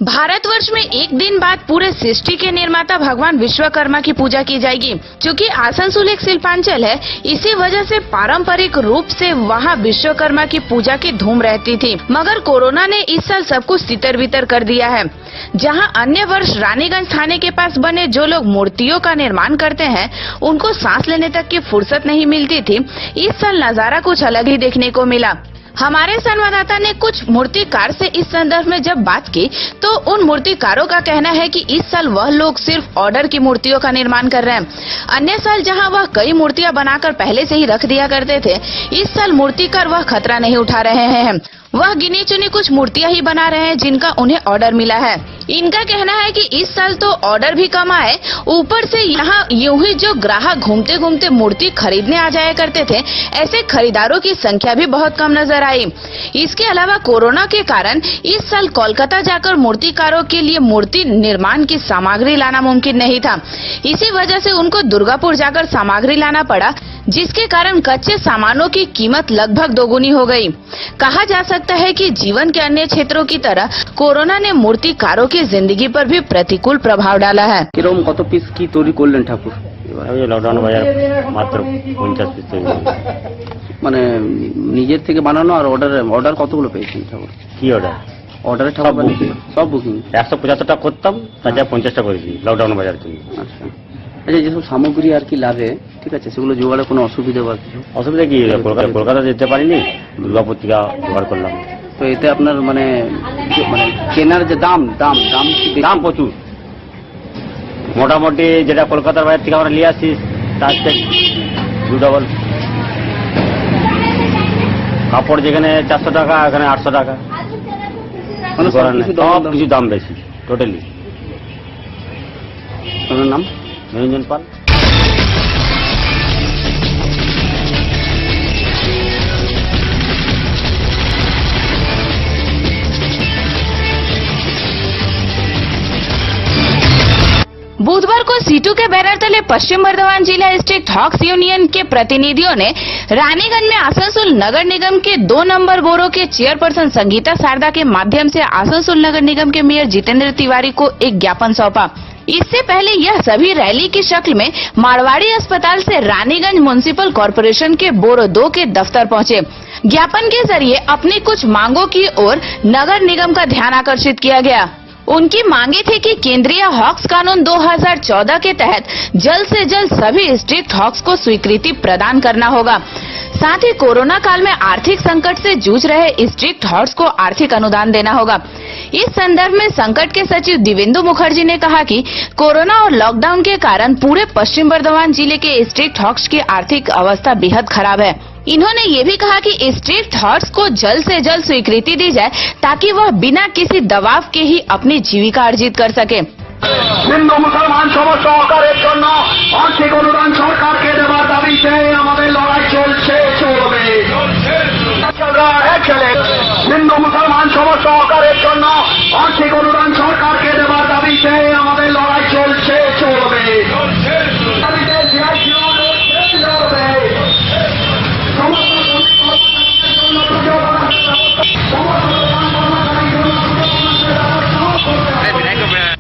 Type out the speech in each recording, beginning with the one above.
भारतवर्ष में एक दिन बाद पूरे सृष्टि के निर्माता भगवान विश्वकर्मा की पूजा की जाएगी। चूँकि आसनसोल एक शिल्पांचल है, इसी वजह से पारंपरिक रूप से वहां विश्वकर्मा की पूजा की धूम रहती थी। मगर कोरोना ने इस साल सब कुछ तितर बितर कर दिया है। जहां अन्य वर्ष रानीगंज थाने के पास बने जो लोग मूर्तियों का निर्माण करते हैं, उनको सांस लेने तक की फुर्सत नहीं मिलती थी, इस साल नजारा कुछ अलग ही देखने को मिला। हमारे संवाददाता ने कुछ मूर्तिकार से इस संदर्भ में जब बात की, तो उन मूर्तिकारों का कहना है कि इस साल वह लोग सिर्फ ऑर्डर की मूर्तियों का निर्माण कर रहे हैं। अन्य साल जहां वह कई मूर्तियां बनाकर पहले से ही रख दिया करते थे, इस साल मूर्तिकार वह खतरा नहीं उठा रहे हैं। वह गिनी चुनी कुछ मूर्तियां ही बना रहे हैं जिनका उन्हें ऑर्डर मिला है। इनका कहना है कि इस साल तो ऑर्डर भी कम आए, ऊपर से यहाँ यूं ही जो ग्राहक घूमते घूमते मूर्ति खरीदने आ जाया करते थे, ऐसे खरीदारों की संख्या भी बहुत कम नजर आई। इसके अलावा कोरोना के कारण इस साल कोलकाता जाकर मूर्तिकारों के लिए मूर्ति निर्माण की सामग्री लाना मुमकिन नहीं था। इसी वजह से उनको दुर्गापुर जाकर सामग्री लाना पड़ा, जिसके कारण कच्चे सामानों की कीमत लगभग दोगुनी हो गई। कहा जा सकता है कि जीवन के अन्य क्षेत्रों की तरह कोरोना ने मूर्तिकारों की जिंदगी पर भी प्रतिकूल प्रभाव डाला है। किरम कत पिस की तैरी करलें ठाकुर? लकडाउन बाजार मात्र 50 পিস তৈরি মানে নিজের থেকে বানানো আর অর্ডার কতগুলো পেয়েছেন ঠাকুর? কি অর্ডারে ঠাকুর সব বুকিং 175টা করতাম, তাছাড়া 50টা করেছি লকডাউন বাজার থেকে। আচ্ছা আচ্ছা, যেসব সামগ্রী আর কি লাগে, ঠিক আছে, সেগুলো জোগাড়ে কোনো অসুবিধা বা কিছু? অসুবিধা কি, কলকাতা যেতে পারিনি, দুর্গাপুর থেকে জোগাড় করলাম। তো এতে আপনার মানে কেনার যে দাম প্রচুর, মোটামুটি যেটা কলকাতার বাজার থেকে আমরা নিয়ে আসি তার থেকে 2 ডবল। কাপড় যেখানে 400 টাকা, এখানে 800 টাকা, সব কিছু দাম বেশি টোটালি। আপনার নাম? নিরঞ্জন পাল। बुधवार को सीटू के बैनर तले पश्चिम बर्धमान जिला स्टेट हॉक्स यूनियन के प्रतिनिधियों ने रानीगंज में आसनसोल नगर निगम के 2 नंबर बोरो के चेयरपर्सन संगीता शारदा के माध्यम से आसनसोल नगर निगम के मेयर जितेंद्र तिवारी को एक ज्ञापन सौंपा। इससे पहले यह सभी रैली की शक्ल में मारवाड़ी अस्पताल से रानीगंज म्युनिसिपल कॉर्पोरेशन के बोरो 2 के दफ्तर पहुंचे। ज्ञापन के जरिए अपनी कुछ मांगों की ओर नगर निगम का ध्यान आकर्षित किया गया। उनकी मांगे थी कि केंद्रीय हॉक्स कानून 2014 के तहत जल्द से जल्द सभी स्ट्रीट हॉक्स को स्वीकृति प्रदान करना होगा। साथ ही कोरोना काल में आर्थिक संकट से जूझ रहे स्ट्रीट हॉक्स को आर्थिक अनुदान देना होगा। इस संदर्भ में संकट के सचिव दिवेंदु मुखर्जी ने कहा कि कोरोना और लॉकडाउन के कारण पूरे पश्चिम बर्धमान जिले के स्ट्रीट हॉक्स की आर्थिक अवस्था बेहद खराब है। इन्होंने ये भी कहा कि स्ट्रीट हॉक्स को जल्द से जल्द स्वीकृति दी जाए, ताकि वह बिना किसी दबाव के ही अपनी जीविका अर्जित कर सके। हिंदू मुसलमान सभा सहकारेर जन्य आर्थिक अनुदान सरकारके देওয়ার দাবিতে আমাদের লড়াই চলছে চলবে। चल रहा है चले। हिंदू मुसलमान सभा सहकारेर जन्य आर्थिक अनुदान सरकारके देওয়ার দাবিতে আমাদের লড়াই চলছে চলবে।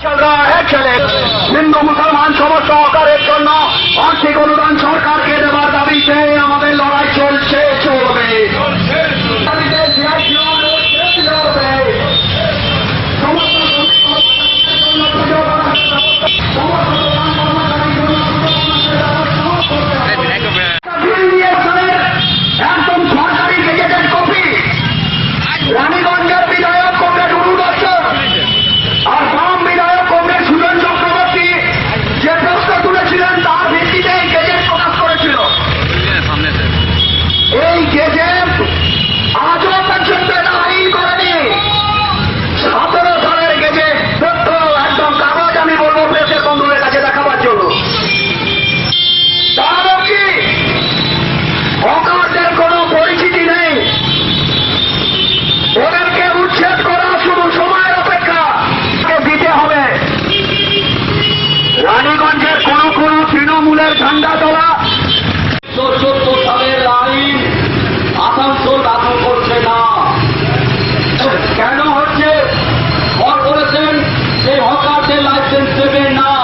चल रहा है चले। हिंदू मुसलमान सभा सहकारेर जन्य आर्थिक अनुदान सरकारके देওয়ার দাবিতে আমাদের লড়াই চলছে চলবে। একদম সরকারি গেজেটেড কপি রানীগঞ্জের বিধায়ক কমরেড উরুদত্ত আর বাম বিধায়ক কমরেড সুজন চক্রবর্তী যে প্রশ্ন তুলেছিলেন তার ভিত্তিতে এই গেজেট প্রকাশ করেছিল। এই গেজেট আজও পর্যন্ত আইন করেনি। 17 সালের গেজেট একদম কাগজ আমি বলবো প্রেসের বন্ধুদের কাছে দেখাবার জন্য। তারও কি হকারদের কোনো পরিচিতি নেই? ওদেরকে উচ্ছেদ করা শুধু সময়ের অপেক্ষা দিতে হবে। রানীগঞ্জের কোন তৃণমূলের ঝান্ডা তোলা 14 সালের আইন আসানসোল লাগু করছে না। কেন হচ্ছে? কর্পোরেশন সেই হকারদের লাইসেন্স দেবে না